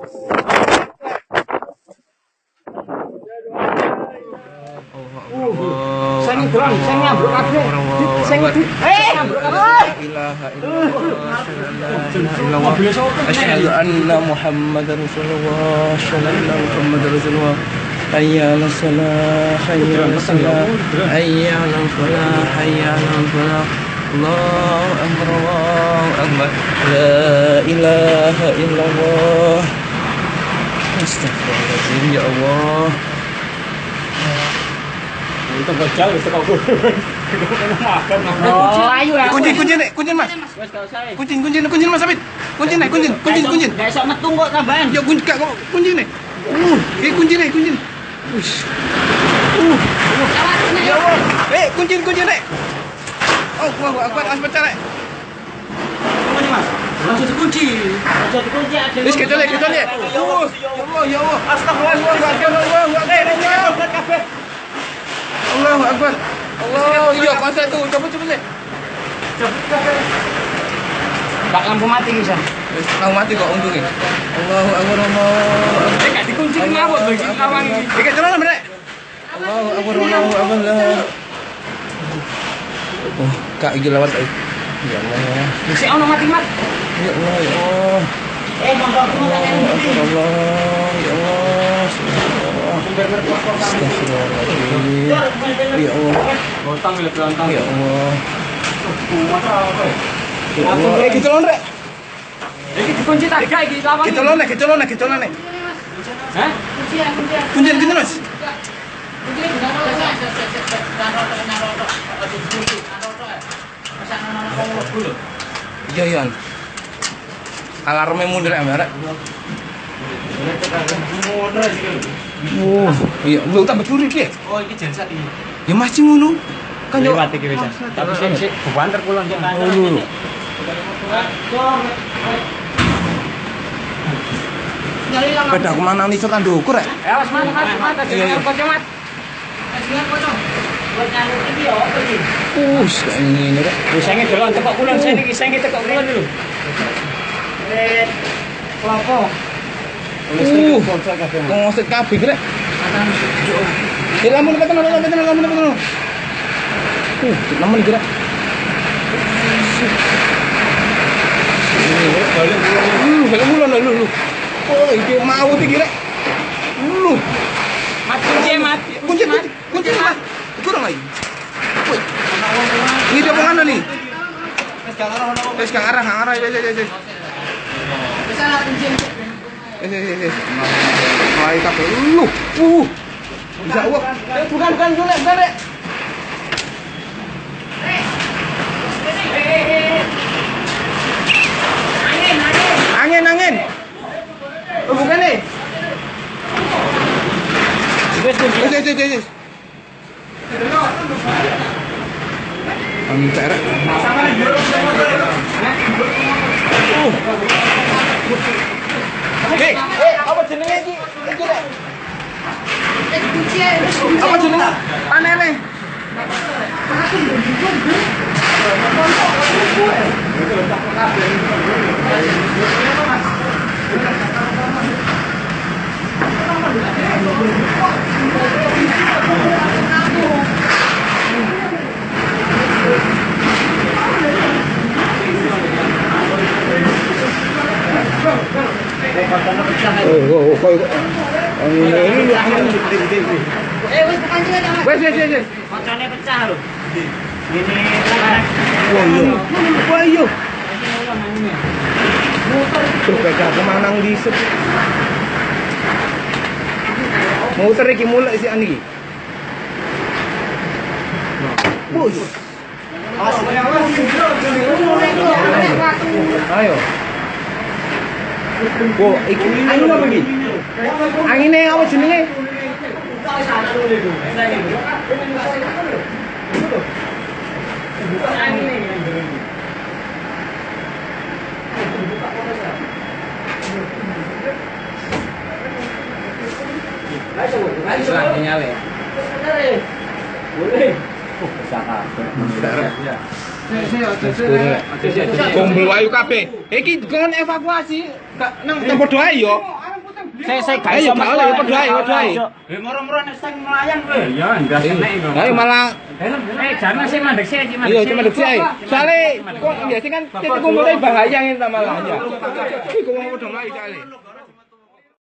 Saya ngidron, saya nyambruk kabeh. Saya ngidron. ilaha illallah asyhadu anna muhammadar rasulullah asyhadu anna muhammadar rasulullah hayya 'alas salah hayya 'alas salah hayya 'alal falah hayya 'alal falah Allahu akbar la ilaha illallah astagfirullahaladzim ya Allah. Itu bocah wis kok makan. Oh, ayo ya. Kunci nek, kunci Mas. Wes gak usah. Kunci Mas Sabit. Kunci nek, kunci. Gak iso metung kok tambahan. Ya kunci kok kunci nek. Kunci nek, kunci. Wis. Ya Allah. Kunci nek. Oh, gua harus pecah nek. Ini Mas. Langsung dikunci. Aja dikunci ada. Wis kecolek. Ya Allah. Astagfirullah. Allahu Akbar. Allah, iya konser tuh. Coba sih. Bak lampu mati bisa. Wis lampu mati kok untungnya. Allahu Akbar. Allah. Gak dikunci ngawur bagi kawan iki. Iki celana bener. Allahu Akbar. Oh, Kak iki lewat ae. Ya Allah. Sik ono mati mat. Ya Allah, ya Allah. Monggo Allah, ya Allah. Astagfirullahaladzim. Ya Allah. Bontang ya berontang. Ya Allah. Ya Allah. Kecolon rek. Iki dikunci tak gak iki lawan. Kecolon nek. Hah? Kunci Mas. Iya. Alarmnya mundur ya, Mbak. Oh, iya, lu tambah curi ki. Oh, iki jansat iki. Ya masih ngono. Kan yo Lewat iki wis. Tapi sik buanter kula njek kantor. Lho. Beda aku manang nisor kan ndukur rek. Ya wis mat. Iya. Kocok mat. Wis kocok. Buat nyambut iki yo apa iki? Kayak ngene rek. Wis senge dolan tekok kulon sing iki senge tekok kulon lho. Kelapa. Ngoset kabeh rek. Lampu nepen. Lampu iki rek. Balik mulon lho. Oh, iki mau iki rek. Lho. Mat kunci. Kunci Mas. Kurang lagi. Ini dia pengen nih. Wes kang arah. Wes. Bisa lah kunci. Wes. Mulai kabeh. Lu. Bisa uang. Bukan julek, Rek. Angin. Oh, bukan nih. Wes. Antar. Apa jenenge iki? Iki Rek. Kunci. Apa jenenge? Panene. Wes. Kocone pecah lho. Ini Wah iya. Berbeda kemanang lisep. Muter iki mulai si Ani. Ayo. Kok iki angin apa iki? Angine apa jenenge? Lagi nyale. Boleh. Kumpul wayu kabeh. Iki kon evakuasi. Gak nang tempat doa yo. Saya gak Ayo iso gak oleh ya padha ae, padha ae. Moro-moro nek sing melayang kowe. Ya ndas nek iku. Ayo malah jangan sih mandek sih, iya cuma dek ae. Soale kok biasa kan titik kumpulnya bahaya ngene ta malah ya. Iki kok mau padha ae soalé.